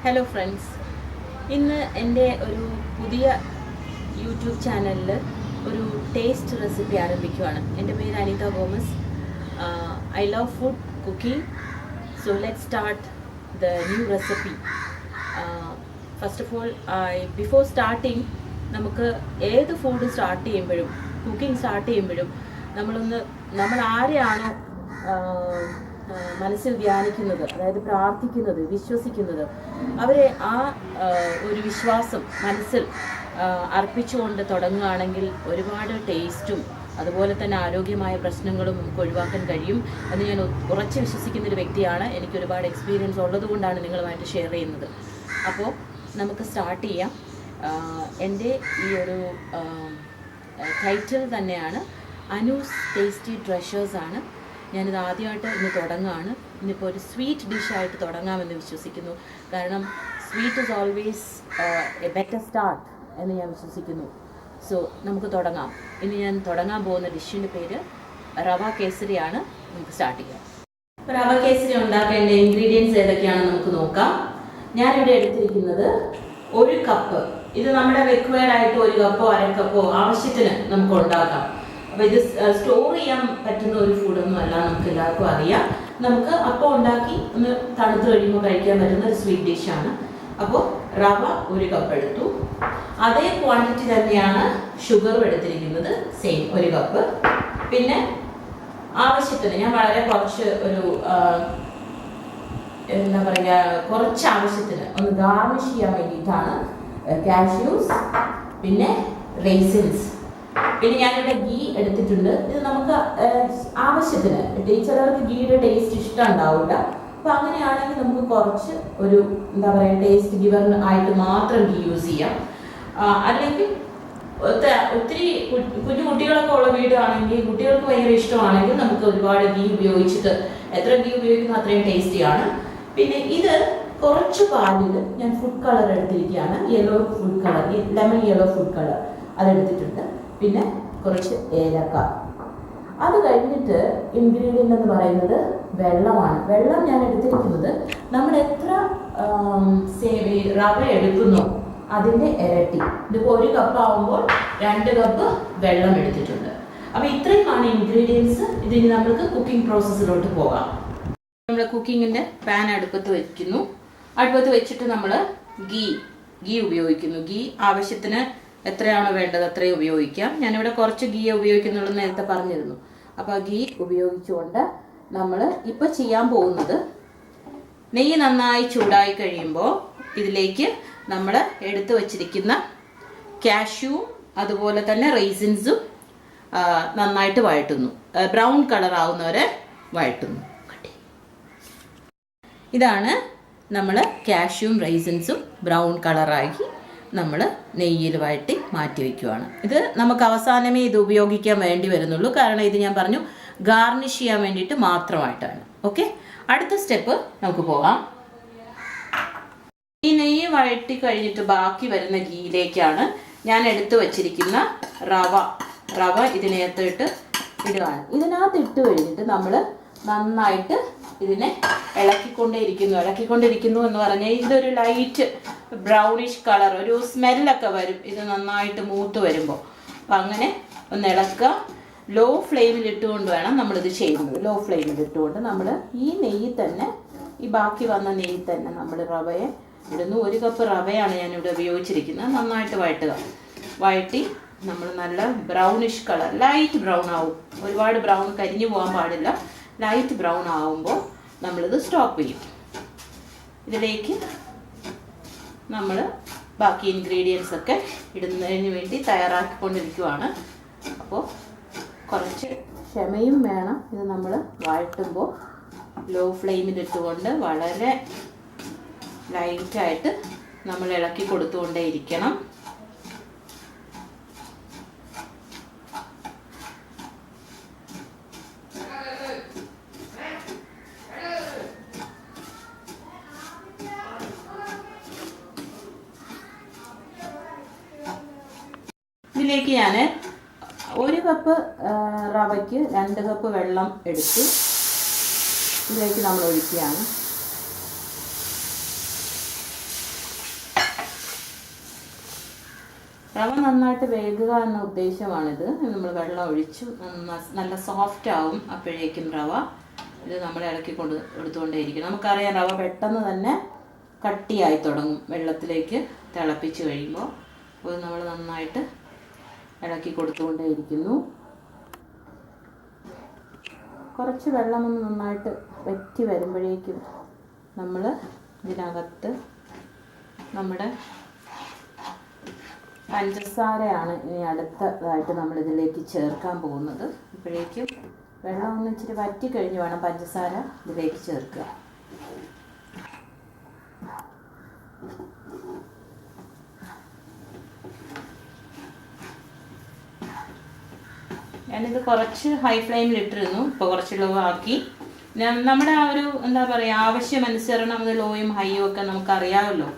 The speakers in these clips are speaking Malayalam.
ഹലോ ഫ്രണ്ട്സ്, ഇന്ന് എൻ്റെ ഒരു പുതിയ യൂട്യൂബ് ചാനലിൽ ഒരു ടേസ്റ്റ് റെസിപ്പി ആരംഭിക്കുകയാണ്. എൻ്റെ പേര് Anita Gomes. I love food cooking. So let start the new recipe. First of all, before starting നമുക്ക് ഏത് ഫുഡ് സ്റ്റാർട്ട് ചെയ്യുമ്പോഴും കുക്കിംഗ് സ്റ്റാർട്ട് ചെയ്യുമ്പോഴും നമ്മൾ ആരെയാണോ മനസ്സിൽ ധ്യാനിക്കുന്നത്, അതായത് പ്രാർത്ഥിക്കുന്നത്, വിശ്വസിക്കുന്നത്, അവരെ ആ ഒരു വിശ്വാസം മനസ്സിൽ അർപ്പിച്ചുകൊണ്ട് തുടങ്ങുകയാണെങ്കിൽ ഒരുപാട് ടേസ്റ്റും അതുപോലെ തന്നെ ആരോഗ്യമായ പ്രശ്നങ്ങളും നമുക്ക് ഒഴിവാക്കാൻ കഴിയും എന്ന് ഞാൻ ഉറച്ച് വിശ്വസിക്കുന്നൊരു വ്യക്തിയാണ്. എനിക്ക് ഒരുപാട് എക്സ്പീരിയൻസ് ഉള്ളതുകൊണ്ടാണ് നിങ്ങളുമായിട്ട് ഷെയർ ചെയ്യുന്നത്. അപ്പോൾ നമുക്ക് സ്റ്റാർട്ട് ചെയ്യാം. എൻ്റെ ഈ ഒരു ടൈറ്റിൽ തന്നെയാണ് അനൂസ് ടേസ്റ്റി ട്രഷേഴ്സ് ആണ്. ഞാനിത് ആദ്യമായിട്ട് ഇന്ന് തുടങ്ങുകയാണ്. ഇന്നിപ്പോൾ ഒരു സ്വീറ്റ് ഡിഷായിട്ട് തുടങ്ങാമെന്ന് വിശ്വസിക്കുന്നു. കാരണം sweet is always A better start എന്ന് ഞാൻ വിശ്വസിക്കുന്നു. സോ നമുക്ക് തുടങ്ങാം. ഇനി ഞാൻ തുടങ്ങാൻ പോകുന്ന ഡിഷിൻ്റെ പേര് റവ കേസരിയാണ്. നമുക്ക് സ്റ്റാർട്ട് ചെയ്യാം. റവ കേസരി ഉണ്ടാക്കേണ്ട ഇൻഗ്രീഡിയൻസ് ഏതൊക്കെയാണെന്ന് നമുക്ക് നോക്കാം. ഞാനിവിടെ എടുത്തിരിക്കുന്നത് 1 കപ്പ്. ഇത് നമ്മുടെ റിക്വയർഡ് ആയിട്ട് 1 കപ്പോ 1/2 കപ്പോ ആവശ്യത്തിന് നമുക്ക് ഉണ്ടാക്കാം. അപ്പോൾ ഇത് സ്റ്റോർ ചെയ്യാൻ പറ്റുന്ന ഒരു ഫുഡൊന്നും അല്ല, നമുക്ക് എല്ലാവർക്കും അറിയാം. നമുക്ക് അപ്പം ഉണ്ടാക്കി ഒന്ന് തണുത്ത് കഴിയുമ്പോൾ കഴിക്കാൻ പറ്റുന്ന ഒരു സ്വീറ്റ് ഡിഷാണ്. അപ്പോൾ റവ 1 കപ്പ് എടുത്തു. അതേ ക്വാണ്ടിറ്റി തന്നെയാണ് ഷുഗറും എടുത്തിരിക്കുന്നത്, സെയിം 1 കപ്പ്. പിന്നെ ആവശ്യത്തിന് ഞാൻ വളരെ കുറച്ച് എന്താ പറയുക, കുറച്ച് ആവശ്യത്തിന് ഒന്ന് ഗാർണിഷ് ചെയ്യാൻ വേണ്ടിയിട്ടാണ് കാഷ്യൂസ്, പിന്നെ റേസിൻസ്, പിന്നെ ഞാനിവിടെ ഗീ എടുത്തിട്ടുണ്ട്. ഇത് നമുക്ക് ആവശ്യത്തിന്, ചിലർക്ക് ഗീയുടെ ടേസ്റ്റ് ഇഷ്ടം ഉണ്ടാവില്ല. അപ്പോൾ അങ്ങനെയാണെങ്കിൽ നമുക്ക് കുറച്ച് എന്താ പറയുക, ടേസ്റ്റ് ഗിവർ ആയിട്ട് മാത്രം ഗീ യൂസ് ചെയ്യാം. അല്ലെങ്കിൽ ഒത്തിരി കുഞ്ഞു കുട്ടികളൊക്കെ ഉള്ള വീടാണെങ്കിൽ, കുട്ടികൾക്ക് ഭയങ്കര ഇഷ്ടമാണെങ്കിൽ നമുക്ക് ഒരുപാട് ഗീ ഉപയോഗിച്ചിട്ട്, എത്ര ഗീ ഉപയോഗിക്കുന്നു അത്രയും ടേസ്റ്റിയാണ്. പിന്നെ ഇത് കുറച്ച് പാലിൽ ഞാൻ ഫുഡ് കളർ എടുത്തിരിക്കുകയാണ്. Yellow food colour, lemon yellow food colour അതെടുത്തിട്ടുണ്ട്. പിന്നെ കുറച്ച് ഏലക്ക. അത് കഴിഞ്ഞിട്ട് ഇൻഗ്രീഡിയൻ്റ് എന്ന് പറയുന്നത് വെള്ളമാണ്. വെള്ളം ഞാൻ എടുത്തിരിക്കുന്നത് നമ്മൾ എത്ര റവ എടുക്കുന്നോ അതിൻ്റെ ഇരട്ടി. ഇതിപ്പോൾ 1 കപ്പ് ആവുമ്പോൾ 2 കപ്പ് വെള്ളം എടുത്തിട്ടുണ്ട്. അപ്പോൾ ഇത്രയുമാണ് ഇൻഗ്രീഡിയൻസ്. ഇതിന് നമ്മൾക്ക് കുക്കിംഗ് പ്രോസസ്സിലോട്ട് പോകാം. നമ്മൾ കുക്കിങ്ങിൻ്റെ പാൻ അടുപ്പത്ത് വയ്ക്കുന്നു. അടുപ്പത്ത് വെച്ചിട്ട് നമ്മൾ ഗീ ഉപയോഗിക്കുന്നു. ഗീ ആവശ്യത്തിന് എത്രയാണോ വേണ്ടത് അത്രയും ഉപയോഗിക്കാം. ഞാനിവിടെ കുറച്ച് ഗീ ഉപയോഗിക്കുന്നുള്ളൂ നേരത്തെ പറഞ്ഞിരുന്നു. അപ്പോൾ ആ ഗീ ഉപയോഗിച്ചുകൊണ്ട് നമ്മൾ ഇപ്പോൾ ചെയ്യാൻ പോകുന്നത്, നെയ്യ് നന്നായി ചൂടായി കഴിയുമ്പോൾ ഇതിലേക്ക് നമ്മൾ എടുത്തു വച്ചിരിക്കുന്ന കാഷ്യൂവും അതുപോലെ തന്നെ റൈസിൻസും നന്നായിട്ട് വഴറ്റുന്നു. Brown colour ആവുന്നവരെ വഴറ്റുന്നു. ഇതാണ് നമ്മൾ കാഷ്യൂവും റൈസിൻസും ബ്രൗൺ കളറാക്കി നമ്മൾ നെയ്യിൽ വഴറ്റി മാറ്റി വയ്ക്കുവാണ്. ഇത് നമുക്ക് അവസാനമേ ഇത് ഉപയോഗിക്കാൻ വേണ്ടി വരുന്നുള്ളൂ. കാരണം ഇത് ഞാൻ പറഞ്ഞു ഗാർണിഷ് ചെയ്യാൻ വേണ്ടിയിട്ട് മാത്രമായിട്ടാണ്. ഓക്കെ, അടുത്ത സ്റ്റെപ്പ് നമുക്ക് പോകാം. ഈ നെയ്യ് വഴറ്റി കഴിഞ്ഞിട്ട് ബാക്കി വരുന്ന ഗീയിലേക്കാണ് ഞാൻ എടുത്തു വച്ചിരിക്കുന്ന റവ ഇതിനകത്തിട്ട് ഇടുകയാണ്. ഇതിനകത്ത് ഇട്ട് കഴിഞ്ഞിട്ട് നമ്മൾ നന്നായിട്ട് ഇതിനെ ഇളക്കിക്കൊണ്ടിരിക്കുന്നു എന്ന് പറഞ്ഞാൽ ഇതൊരു ലൈറ്റ് ബ്രൗണിഷ് കളർ, ഒരു സ്മെല്ലൊക്കെ വരും ഇത് നന്നായിട്ട് മൂത്ത് വരുമ്പോൾ. അപ്പം അങ്ങനെ ഒന്ന് ഇളക്കുക. ലോ ഫ്ലെയിമിൽ ഇട്ടുകൊണ്ട് വേണം നമ്മളിത് ചെയ്യുന്നത്. ലോ ഫ്ലെയിമിൽ ഇട്ടുകൊണ്ട് നമ്മൾ ഈ നെയ്യിൽ തന്നെ, ഈ ബാക്കി വന്ന നെയ്യിൽ തന്നെ നമ്മൾ റവയെ ഇടുന്നു. 1 കപ്പ് റവയാണ് ഞാനിവിടെ ഉപയോഗിച്ചിരിക്കുന്നത്. നന്നായിട്ട് വഴറ്റി നമ്മൾ നല്ല ബ്രൗണിഷ് കളർ, ലൈറ്റ് ബ്രൗൺ ആവും. ഒരുപാട് ബ്രൗൺ കരിഞ്ഞു പോകാൻ പാടില്ല. ലൈറ്റ് ബ്രൗൺ ആവുമ്പോൾ നമ്മളിത് സ്റ്റോപ്പ് ചെയ്യും. ഇതിലേക്ക് നമ്മൾ ബാക്കി ഇൻഗ്രീഡിയൻസ് ഒക്കെ ഇടുന്നതിന് വേണ്ടി തയ്യാറാക്കിക്കൊണ്ടിരിക്കുകയാണ്. അപ്പോൾ കുറച്ച് ക്ഷമയും വേണം. ഇത് നമ്മൾ വഴറ്റുമ്പോൾ ലോ ഫ്ലെയിമിലിട്ടുകൊണ്ട് വളരെ ലൈറ്റായിട്ട് നമ്മൾ ഇളക്കി കൊടുത്തുകൊണ്ടേ ഇരിക്കണം. ഇതിലേക്ക് ഞാൻ 1 കപ്പ് റവയ്ക്ക് 2 കപ്പ് വെള്ളം എടുത്ത് ഇതിലേക്ക് നമ്മൾ ഒഴിക്കുകയാണ്. റവ നന്നായിട്ട് വേകുക എന്ന ഉദ്ദേശമാണിത്. നമ്മൾ വെള്ളം ഒഴിച്ചു നല്ല സോഫ്റ്റ് ആവും അപ്പോഴേക്കും റവ. ഇത് നമ്മൾ എടുത്തുകൊണ്ടേയിരിക്കും. നമുക്കറിയാം റവ പെട്ടെന്ന് തന്നെ കട്ടിയായി തുടങ്ങും വെള്ളത്തിലേക്ക് തിളപ്പിച്ച് കഴിയുമ്പോൾ. അപ്പോൾ നമ്മൾ നന്നായിട്ട് ഇളക്കി കൊടുത്തുകൊണ്ടേയിരിക്കുന്നു. കുറച്ച് വെള്ളമൊന്ന് നന്നായിട്ട് വറ്റി വരുമ്പോഴേക്കും നമ്മൾ ഇതിനകത്ത് നമ്മുടെ പഞ്ചസാരയാണ് ഇനി അടുത്തതായിട്ട് നമ്മളിതിലേക്ക് ചേർക്കാൻ പോകുന്നത്. അപ്പോഴേക്കും വെള്ളം ഒന്ന് ഇച്ചിരി വറ്റി കഴിഞ്ഞ് വേണം പഞ്ചസാര ഇതിലേക്ക് ചേർക്കുക. ഞാനിത് കുറച്ച് ഹൈ ഫ്ലെയിമിൽ ഇട്ടിരുന്നു. ഇപ്പോൾ കുറച്ച് ലോ ആക്കി. നമ്മുടെ ആ ഒരു എന്താ പറയുക, ആവശ്യമനുസരണം അത് ലോയും ഹൈയും ഒക്കെ നമുക്കറിയാമല്ലോ.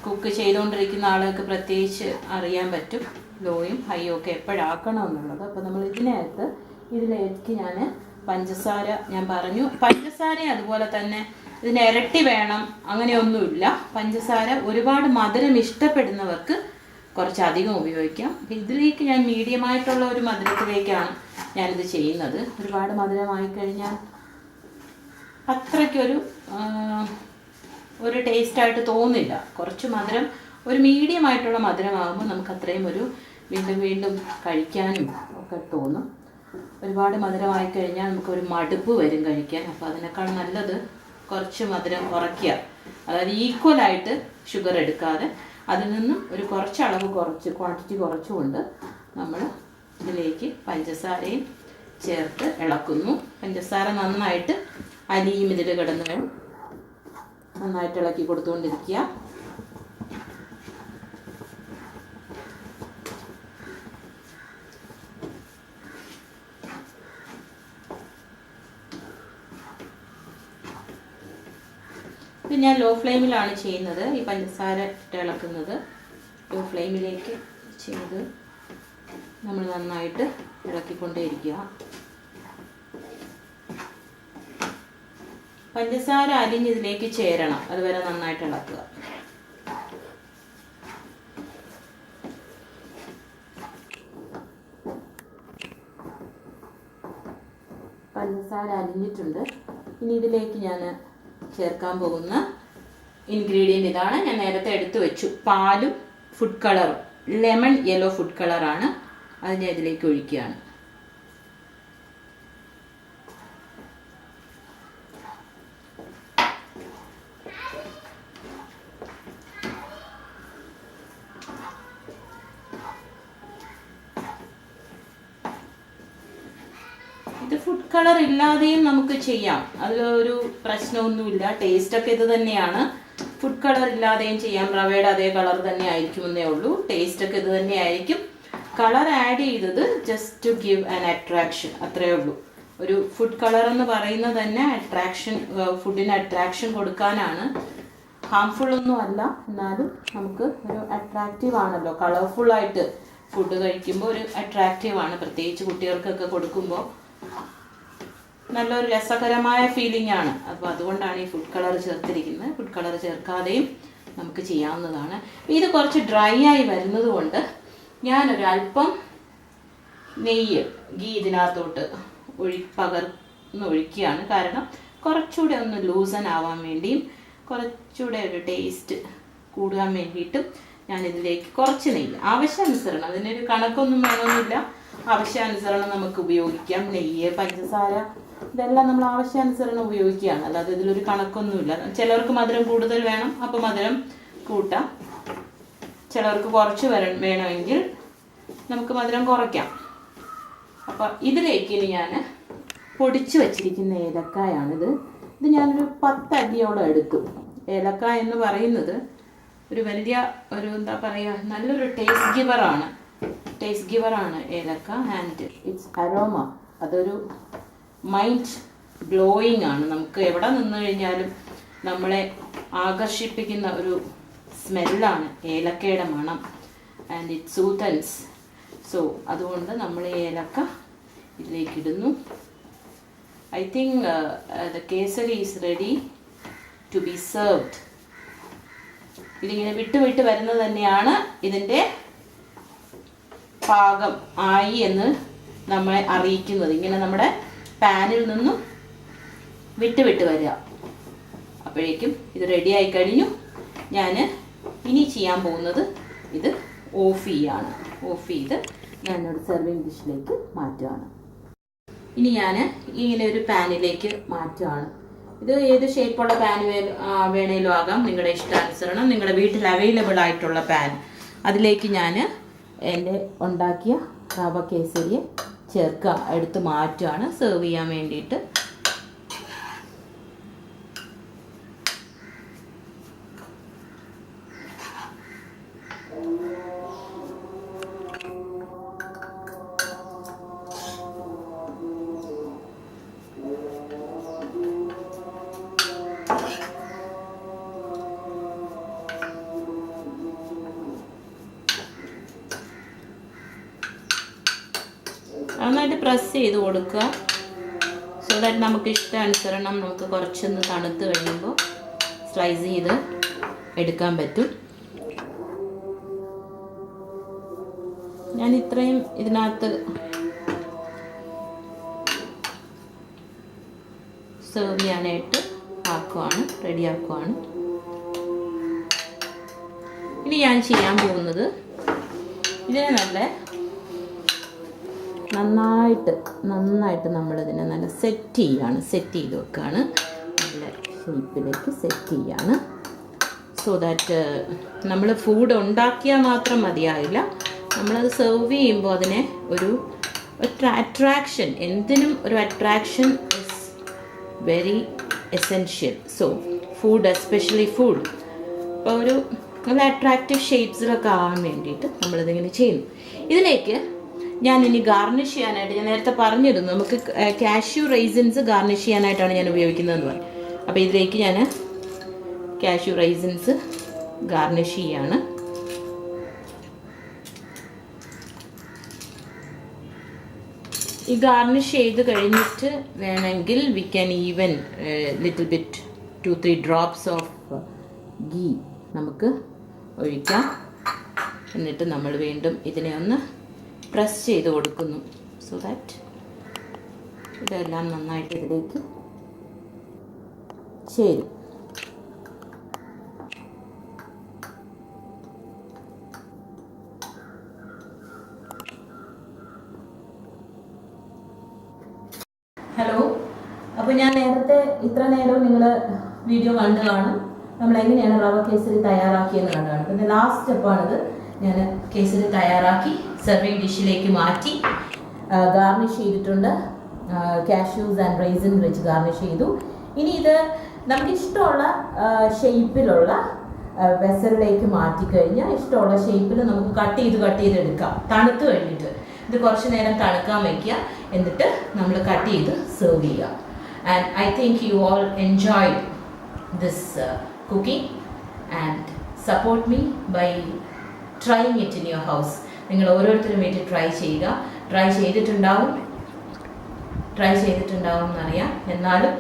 കുക്ക് ചെയ്തുകൊണ്ടിരിക്കുന്ന ആളുകൾക്ക് പ്രത്യേകിച്ച് അറിയാൻ പറ്റും ലോയും ഹൈയും ഒക്കെ എപ്പോഴാക്കണം എന്നുള്ളത്. അപ്പോൾ നമ്മൾ ഇതിലേക്ക് ഞാൻ പഞ്ചസാര, ഞാൻ പറഞ്ഞു പഞ്ചസാര അതുപോലെ തന്നെ ഇതിന് ഇരട്ടി വേണം അങ്ങനെയൊന്നുമില്ല. പഞ്ചസാര ഒരുപാട് മധുരം ഇഷ്ടപ്പെടുന്നവർക്ക് കുറച്ചധികം ഉപയോഗിക്കാം. ഇതിലേക്ക് ഞാൻ മീഡിയമായിട്ടുള്ള ഒരു മധുരത്തിലേക്കാണ് ഞാനിത് ചെയ്യുന്നത്. ഒരുപാട് മധുരമായി കഴിഞ്ഞാൽ അത്രയ്ക്കൊരു ടേസ്റ്റായിട്ട് തോന്നില്ല. കുറച്ച് മധുരം, ഒരു മീഡിയമായിട്ടുള്ള മധുരമാകുമ്പോൾ നമുക്ക് അത്രയും ഒരു വീണ്ടും കഴിക്കാനും ഒക്കെ തോന്നും. ഒരുപാട് മധുരമായി കഴിഞ്ഞാൽ നമുക്കൊരു മടുപ്പ് വരും കഴിക്കാൻ. അപ്പോൾ അതിനേക്കാൾ നല്ലത് കുറച്ച് മധുരം കുറയ്ക്കുക. അതായത് ഈക്വലായിട്ട് ഷുഗർ എടുക്കാതെ അതിൽ നിന്നും ഒരു കുറച്ച് അളവ് ക്വാണ്ടിറ്റി കുറച്ചുകൊണ്ട് നമ്മൾ ഇതിലേക്ക് പഞ്ചസാരയും ചേർത്ത് ഇളക്കുന്നു. പഞ്ചസാര നന്നായിട്ട് അലിയും ഇതിൽ കിടന്ന് നന്നായിട്ട് ഇളക്കി കൊടുത്തുകൊണ്ടിരിക്കുക. ഇത് ഞാൻ ലോ ഫ്ലെയിമിലാണ് ചെയ്യുന്നത്. ഈ പഞ്ചസാര ഇട്ട് ഇളക്കുന്നത് ലോ ഫ്ലെയിമിലേക്ക് ചെയ്ത് നമ്മൾ നന്നായിട്ട് ഇളക്കിക്കൊണ്ടേയിരിക്കുക. പഞ്ചസാര അലിഞ്ഞിതിലേക്ക് ചേരണം, അതുവരെ നന്നായിട്ട് ഇളക്കുക. പഞ്ചസാര അലിഞ്ഞിട്ടുണ്ട്. ഇനി ഇതിലേക്ക് ഞാൻ ചേർക്കാൻ പോകുന്ന ഇൻഗ്രീഡിയൻ്റ് ഇതാണ്. ഞാൻ നേരത്തെ എടുത്തു വെച്ചു. പാലും ഫുഡ് കളറും, ലെമൺ യെല്ലോ ഫുഡ് കളറാണ്. അത് ഞാൻ ഇതിലേക്ക് ഒഴിക്കുകയാണ്. ഇത് ഫുഡ് കളർ ഇല്ലാതെയും നമുക്ക് ചെയ്യാം, അതിലൊരു പ്രശ്നമൊന്നുമില്ല. ടേസ്റ്റൊക്കെ ഇത് തന്നെയാണ്. ഫുഡ് കളർ ഇല്ലാതെയും ചെയ്യാം. റവയുടെ അതേ കളർ തന്നെ ആയിരിക്കുമെന്നേ ഉള്ളൂ. ടേസ്റ്റൊക്കെ ഇത് തന്നെ ആയിരിക്കും. കളർ ആഡ് ചെയ്തത് just to give an attraction, അത്രയേ ഉള്ളൂ. ഒരു ഫുഡ് കളർ എന്ന് പറയുന്നത് തന്നെ അട്രാക്ഷൻ, ഫുഡിന് അട്രാക്ഷൻ കൊടുക്കാനാണ്. ഹാംഫുൾ ഒന്നും അല്ല, എന്നാലും നമുക്ക് ഒരു അട്രാക്റ്റീവ് ആണല്ലോ. കളർഫുള്ളായിട്ട് ഫുഡ് കഴിക്കുമ്പോൾ ഒരു അട്രാക്റ്റീവ് ആണ്. പ്രത്യേകിച്ച് കുട്ടികൾക്കൊക്കെ കൊടുക്കുമ്പോൾ നല്ലൊരു രസകരമായ ഫീലിംഗ് ആണ്. അപ്പോൾ അതുകൊണ്ടാണ് ഈ ഫുഡ് കളർ ചേർത്തിരിക്കുന്നത്. ഫുഡ് കളർ ചേർക്കാതെയും നമുക്ക് ചെയ്യാവുന്നതാണ്. ഇത് കുറച്ച് ഡ്രൈ ആയി വരുന്നത് കൊണ്ട് ഞാനൊരല്പം ഗീ ഇതിനകത്തോട്ട് ഒഴിക്കുകയാണ്. കാരണം കുറച്ചുകൂടെ ഒന്ന് ലൂസൻ ആവാൻ വേണ്ടിയും കുറച്ചുകൂടെ ഒരു ടേസ്റ്റ് കൂടാൻ വേണ്ടിയിട്ടും ഞാനിതിലേക്ക് കുറച്ച് നെയ്യ് ആവശ്യാനുസരണം, അതിനൊരു കണക്കൊന്നും വേണമെന്നില്ല, ആവശ്യാനുസരണം നമുക്ക് ഉപയോഗിക്കാം. നെയ്യ്, പഞ്ചസാര, ഇതെല്ലാം നമ്മൾ ആവശ്യാനുസരണം ഉപയോഗിക്കുകയാണ്. അല്ലാതെ ഇതിലൊരു കണക്കൊന്നുമില്ല. ചിലർക്ക് മധുരം കൂടുതൽ വേണം, അപ്പോൾ മധുരം കൂട്ടാം. ചിലർക്ക് കുറച്ച് വേണമെങ്കിൽ നമുക്ക് മധുരം കുറയ്ക്കാം. അപ്പോൾ ഇതിലേക്ക് ഇനി ഞാൻ പൊടിച്ചു വച്ചിരിക്കുന്ന ഏലക്കായാണിത്. ഇത് ഞാനൊരു 10 അല്ലിയോളം എടുത്തു. ഏലക്ക എന്ന് പറയുന്നത് ഒരു വലിയ എന്താ പറയുക, നല്ലൊരു ടേസ്റ്റ് ഗിവറാണ് ഏലക്ക. ആൻഡ് ഇറ്റ്സ് അരോമ, അതൊരു മൈൻഡ് ബ്ലോയിങ് ആണ്. നമുക്ക് എവിടെ നിന്ന് കഴിഞ്ഞാലും നമ്മളെ ആകർഷിപ്പിക്കുന്ന ഒരു സ്മെല്ലാണ് ഏലക്കയുടെ മണം. And it സൂതൻസ്. സോ അതുകൊണ്ട് നമ്മൾ ഏലക്ക ഇതിലേക്ക് ഇടുന്നു. I think the kesari is ready to be served. ഇതിങ്ങനെ വിട്ട് വരുന്നത് തന്നെയാണ് ഇതിൻ്റെ പാകം ആയി എന്ന് നമ്മളെ അറിയിക്കുന്നത്. ഇങ്ങനെ നമ്മുടെ പാനിൽ നിന്നും വിട്ട് വരിക. അപ്പോഴേക്കും ഇത് റെഡി ആയി കഴിഞ്ഞു. ഞാൻ ഇനി ചെയ്യാൻ പോകുന്നത് ഇത് ഓഫ് ചെയ്യാണ്. ഓഫ് ചെയ്ത് ഞാനൊരു സെർവിങ് ഡിഷിലേക്ക് മാറ്റുകയാണ്. ഇനി ഞാൻ ഇങ്ങനെ ഒരു പാനിലേക്ക് മാറ്റുകയാണ്. ഇത് ഏത് ഷേപ്പുള്ള പാൻ വേണേലും ആകാം, നിങ്ങളുടെ ഇഷ്ടാനുസരണം. നിങ്ങളുടെ വീട്ടിൽ അവൈലബിൾ ആയിട്ടുള്ള പാൻ, അതിലേക്ക് ഞാൻ എൻ്റെ ഉണ്ടാക്കിയ റവ കേസരിയെ എടുത്ത് മാറ്റുകയാണ് സെർവ് ചെയ്യാൻ വേണ്ടിയിട്ട്. നന്നായിട്ട് പ്രസ് ചെയ്ത് കൊടുക്കുക. സോ ദാറ്റ് നമുക്ക് ഇഷ്ടാനുസരണം നമുക്ക് കുറച്ചൊന്ന് തണുത്ത് കഴിയുമ്പോൾ സ്ലൈസ് ചെയ്ത് എടുക്കാൻ പറ്റും. ഞാൻ ഇത്രയും ഇതിനകത്ത് സെർവ് ചെയ്യാനായിട്ട് റെഡിയാക്കുവാണ്. ഇനി ഞാൻ ചെയ്യാൻ പോകുന്നത് ഇതിനെ നന്നായിട്ട് നമ്മളിതിനെ നല്ല സെറ്റ് ചെയ്ത് വെക്കുകയാണ്. നല്ല ഷേപ്പിലേക്ക് സെറ്റ് ചെയ്യാണ്. സോ ദാറ്റ് നമ്മൾ ഫുഡ് ഉണ്ടാക്കിയാൽ മാത്രം മതിയാവില്ല, നമ്മളത് സെർവ് ചെയ്യുമ്പോൾ അതിനെ ഒരു അട്രാക്ഷൻ, എന്തിനും ഒരു attraction is very essential. So food, especially food, അപ്പോൾ ഒരു നല്ല അട്രാക്റ്റീവ് ഷേപ്സിലൊക്കെ ആവാൻ വേണ്ടിയിട്ട് നമ്മളിതിങ്ങനെ ചെയ്യുന്നു. ഇതിലേക്ക് ഞാൻ ഇനി ഗാർണിഷ് ചെയ്യാനായിട്ട്, ഞാൻ നേരത്തെ പറഞ്ഞിരുന്നു നമുക്ക് കാഷ്യൂ റൈസിൻസ് ഗാർണിഷ് ചെയ്യാനായിട്ടാണ് ഞാൻ ഉപയോഗിക്കുന്നതെന്ന് പറഞ്ഞു. അപ്പോൾ ഇതിലേക്ക് ഞാൻ കാഷ്യൂ റൈസിൻസ് ഗാർണിഷ് ചെയ്യാണ്. ഈ ഗാർണിഷ് ചെയ്ത് കഴിഞ്ഞിട്ട് വേണമെങ്കിൽ we can even little bit 2-3 drops of ghee നമുക്ക് ഒഴിക്കാം. എന്നിട്ട് നമ്മൾ വീണ്ടും ഇതിനെ ഒന്ന് പ്രസ് ചെയ്ത് കൊടുക്കുന്നു. സോ ദാറ്റ് ഇതെല്ലാം നന്നായിട്ട് ഇതിലേക്ക് ചേരും. ഹലോ, അപ്പോൾ ഞാൻ നേരത്തെ ഇത്ര നേരം നിങ്ങൾ വീഡിയോ കണ്ടു കാണും, നമ്മൾ എങ്ങനെയാണ് റവ കേസരി തയ്യാറാക്കിയെന്ന് കണ്ടാണ്. പിന്നെ ലാസ്റ്റ് സ്റ്റെപ്പാണിത്. ഞാൻ കേസരി തയ്യാറാക്കി സെർവിങ് ഡിഷിലേക്ക് മാറ്റി ഗാർണിഷ് ചെയ്തിട്ടുണ്ട്. കാഷ്യൂസ് ആൻഡ് റൈസിൻ വെച്ച് ഗാർണിഷ് ചെയ്തു. ഇനി ഇത് നമുക്കിഷ്ടമുള്ള ഷേപ്പിലുള്ള വെസലിലേക്ക് മാറ്റിക്കഴിഞ്ഞാൽ ഇഷ്ടമുള്ള ഷേപ്പിൽ നമുക്ക് കട്ട് ചെയ്ത് എടുക്കാം. തണുത്ത് കഴിഞ്ഞിട്ട് ഇത് കുറച്ച് നേരം തണുക്കാൻ വയ്ക്കുക, എന്നിട്ട് നമ്മൾ കട്ട് ചെയ്ത് സെർവ് ചെയ്യുക. And I think you all enjoyed this cooking and support me by trying it in your house. നിങ്ങൾ ഓരോരുത്തരും വീട്ടിൽ ട്രൈ ചെയ്യുക. ട്രൈ ചെയ്തിട്ടുണ്ടാവും എന്നറിയാം. എന്നാലും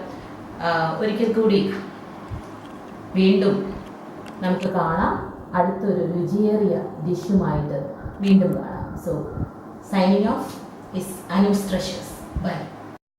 ഒരിക്കൽ കൂടി വീണ്ടും നമുക്ക് കാണാം. അടുത്തൊരു രുചിയേറിയ ഡിഷുമായിട്ട് വീണ്ടും കാണാം. So signing off is Anu's Treasures. Bye.